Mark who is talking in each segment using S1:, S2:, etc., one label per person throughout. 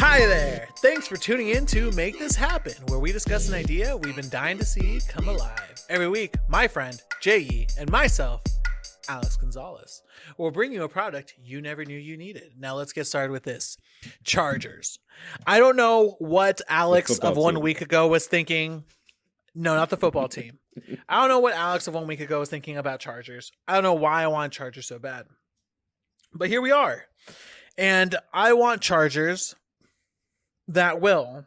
S1: Hi there! Thanks for tuning in to Make This Happen, where we discuss an idea we've been dying to see come alive. Every week, my friend, J.E., and myself, Alex Gonzalez, will bring you a product you never knew you needed. Now let's get started with this. Chargers. I don't know what Alex of 1 week ago was thinking. No, not the football team. I don't know what Alex of 1 week ago was thinking about chargers. I don't know why I want chargers so bad. But here we are. And I want chargers that will.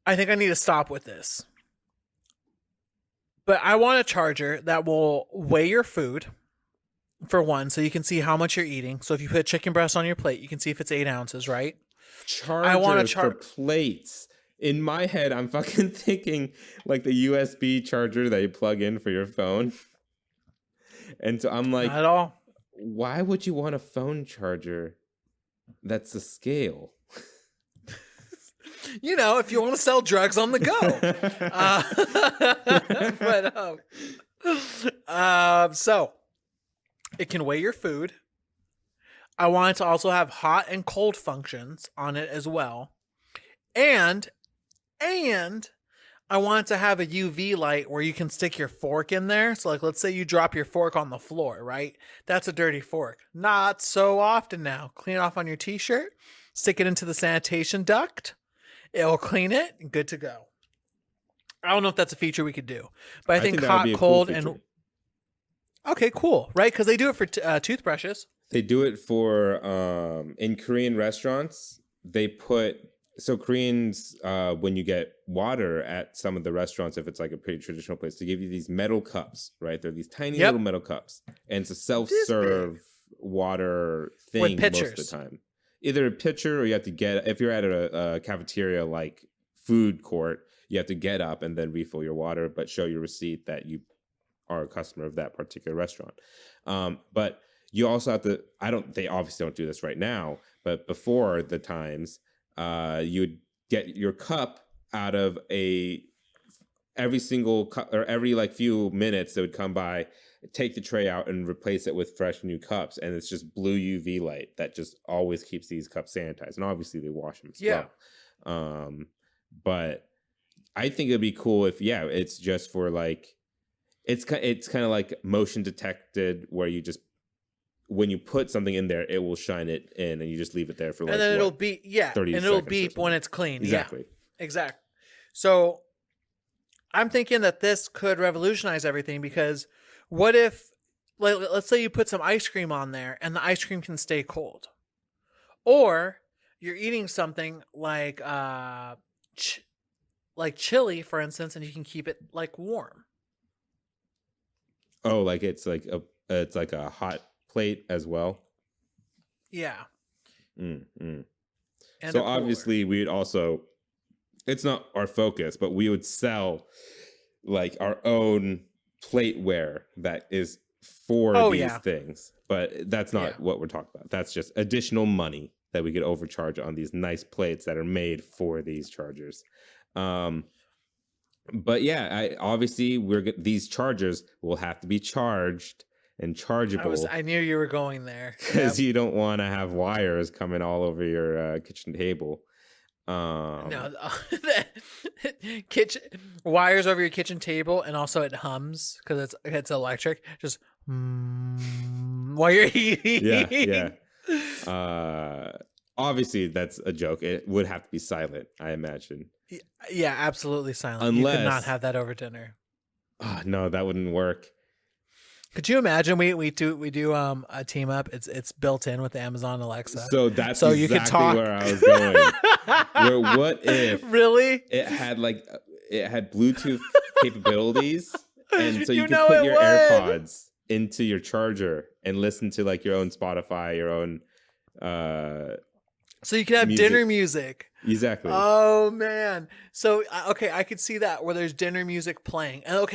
S1: I think I need to stop with this. But I want a charger that will weigh your food, for one, so you can see how much you're eating. So if you put chicken breast on your plate, you can see if it's 8 ounces, right?
S2: Chargers for plates. In my head, I'm fucking thinking like the USB charger that you plug in for your phone. And so I'm like,
S1: not at all.
S2: Why would you want a phone charger that's a scale?
S1: You know, if you want to sell drugs on the go. So it can weigh your food. I want it to also have hot and cold functions on it as well. And I want it to have a UV light where you can stick your fork in there. So like, let's say you drop your fork on the floor, right? That's a dirty fork. Not so often now. Clean it off on your t-shirt, stick it into the sanitation duct. It will clean it and good to go. I don't know if that's a feature we could do, but I think hot, cold, and okay, cool. Right. Cause they do it for toothbrushes.
S2: They do it for, in Korean restaurants, they put, so Koreans, when you get water at some of the restaurants, if it's like a pretty traditional place, they give you these metal cups, right? They're these tiny little metal cups, and it's a self-serve water thing most of the time. Either a pitcher, or you have to get, if you're at a cafeteria like food court, you have to get up and then refill your water, but show your receipt that you are a customer of that particular restaurant. But you also have to, they obviously don't do this right now, but before the times, you would get your cup out of every single cup, or every like few minutes they would come by, take the tray out and replace it with fresh new cups, and it's just blue UV light that just always keeps these cups sanitized, and obviously they wash them as well. But I think it'd be cool if it's just for like, it's kind of like motion detected, where you just, when you put something in there, it will shine it in, and you just leave it there for like,
S1: and then it'll beep, 30 and it'll beep when it's clean.
S2: Exactly.
S1: Yeah, exactly. So I'm thinking that this could revolutionize everything, because what if, let's say you put some ice cream on there and the ice cream can stay cold, or you're eating something like chili, for instance, and you can keep it like warm.
S2: Oh, like it's like a hot plate as well.
S1: Yeah.
S2: So obviously we'd also, it's not our focus, but we would sell like our own plateware that is for these things. But that's not what we're talking about. That's just additional money that we could overcharge on these nice plates that are made for these chargers. But obviously these chargers will have to be charged and chargeable.
S1: I knew you were going there,
S2: because you don't want to have wires coming all over your kitchen table.
S1: No, kitchen wires over your kitchen table, and also it hums because it's electric. Just while you're eating.
S2: Obviously, that's a joke. It would have to be silent, I imagine.
S1: Yeah, absolutely silent.
S2: Unless,
S1: you could not have that over dinner.
S2: No, that wouldn't work.
S1: Could you imagine we do a team up? It's built in with Amazon Alexa.
S2: So that's exactly you could talk. Where I was going. Where what if
S1: really
S2: it had Bluetooth capabilities, and so you could put your AirPods into your charger and listen to like your own Spotify, your own
S1: so you could have dinner music.
S2: Exactly.
S1: Oh man. So I could see that, where there's dinner music playing. And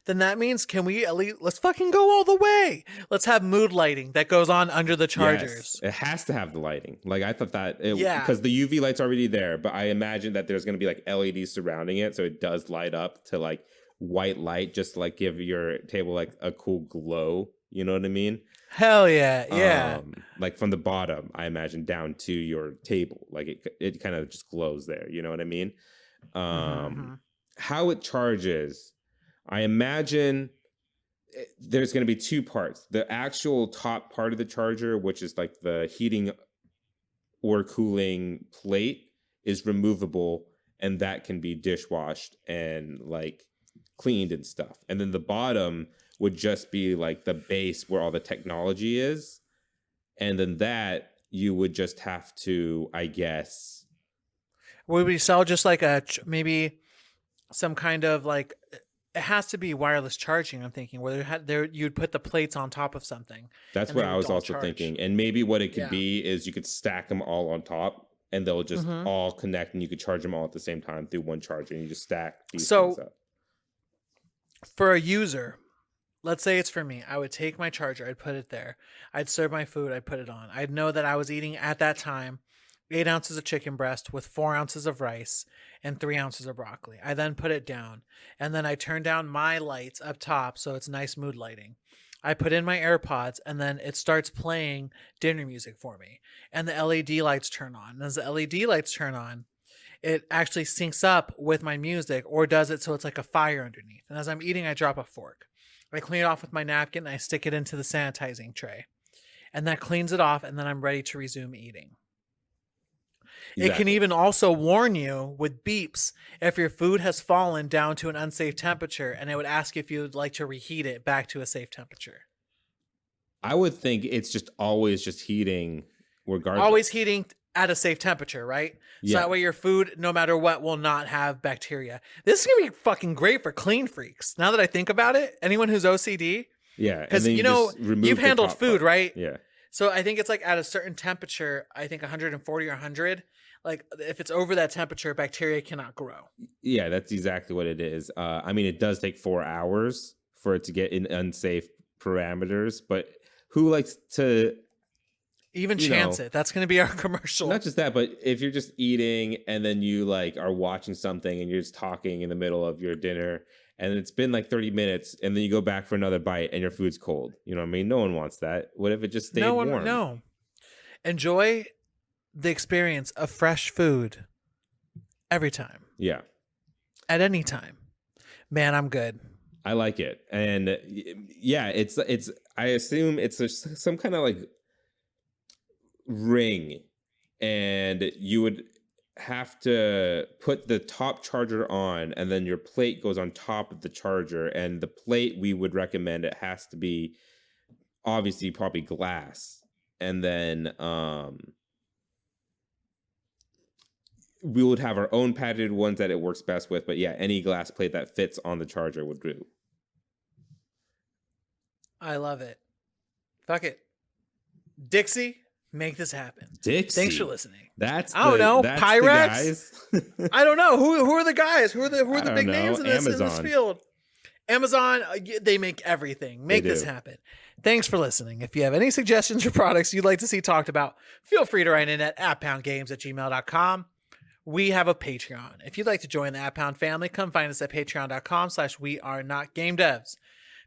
S1: then that means, can we at least, let's fucking go all the way. Let's have mood lighting that goes on under the chargers.
S2: Yes, it has to have the lighting. Like I thought because the UV light's already there, but I imagine that there's going to be like LEDs surrounding it, so it does light up to like white light, just to like give your table like a cool glow You know what I mean?
S1: Hell yeah, yeah.
S2: Like from the bottom, I imagine, down to your table. Like it kind of just glows there. You know what I mean? How it charges, I imagine there's going to be two parts. The actual top part of the charger, which is like the heating or cooling plate, is removable, and that can be dishwashed and like cleaned and stuff. And then the bottom would just be like the base where all the technology is. And then that you would just have to, I guess.
S1: Would we sell just like maybe some kind of like, it has to be wireless charging, I'm thinking, where you'd put the plates on top of something.
S2: That's what I was also thinking. And maybe what it could be is you could stack them all on top and they'll just all connect, and you could charge them all at the same time through one charger, and you just stack these things up.
S1: For a user, let's say it's for me, I would take my charger, I'd put it there, I'd serve my food, I'd put it on. I'd know that I was eating at that time 8 ounces of chicken breast with 4 ounces of rice and 3 ounces of broccoli. I then put it down, and then I turn down my lights up top so it's nice mood lighting. I put in my AirPods, and then it starts playing dinner music for me, and the LED lights turn on. And as the LED lights turn on, it actually syncs up with my music, or does it so it's like a fire underneath. And as I'm eating, I drop a fork. I clean it off with my napkin, and I stick it into the sanitizing tray. And that cleans it off, and then I'm ready to resume eating. Exactly. It can even also warn you with beeps if your food has fallen down to an unsafe temperature, and it would ask if you would like to reheat it back to a safe temperature.
S2: I would think it's just always just heating regardless.
S1: Always heating at a safe temperature, right? So that way your food, no matter what, will not have bacteria. This is going to be fucking great for clean freaks. Now that I think about it, anyone who's OCD.
S2: Yeah.
S1: Because, you've handled food, right?
S2: Yeah.
S1: So I think it's like at a certain temperature, I think 140 or 100. Like if it's over that temperature, bacteria cannot grow.
S2: Yeah, that's exactly what it is. I mean, it does take 4 hours for it to get in unsafe parameters, but who likes to
S1: even chance it? That's going to be our commercial.
S2: Not just that, but if you're just eating and then you like are watching something and you're just talking in the middle of your dinner, and it's been like 30 minutes, and then you go back for another bite and your food's cold. You know what I mean? No one wants that. What if it just stayed warm?
S1: No. Enjoy the experience of fresh food every time.
S2: Yeah.
S1: At any time. Man, I'm good.
S2: I like it. And yeah, it's I assume it's some kind of like ring, and you would have to put the top charger on, and then your plate goes on top of the charger, and the plate, we would recommend it has to be obviously probably glass, and then we would have our own patented ones that it works best with, but yeah, any glass plate that fits on the charger would do.
S1: I love it. Fuck it. Dixie, make this happen.
S2: Dixie.
S1: Thanks for listening.
S2: I don't know.
S1: Pyrex? I don't know. Who are the guys? Who are the big names in this field? Amazon, they make everything. Make this happen. Thanks for listening. If you have any suggestions or products you'd like to see talked about, feel free to write in at @poundgames@gmail.com. We have a Patreon. If you'd like to join the @Pound family, come find us at patreon.com/wearenotgamedevs.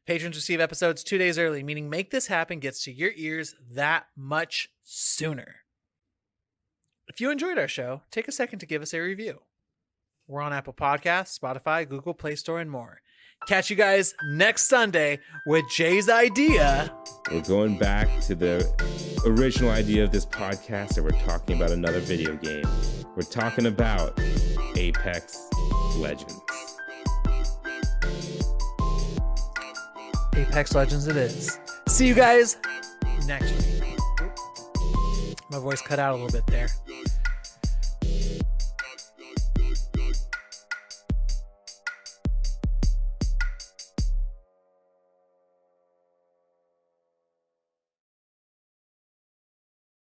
S1: Patrons receive episodes 2 days early, meaning Make This Happen gets to your ears that much sooner. If you enjoyed our show, take a second to give us a review. We're on Apple Podcasts, Spotify, Google Play Store, and more. Catch you guys next Sunday with Jay's idea.
S2: We're going back to the original idea of this podcast, and we're talking about another video game. We're talking about Apex Legends.
S1: Apex Legends it is. See you guys next week. My voice cut out a little bit there.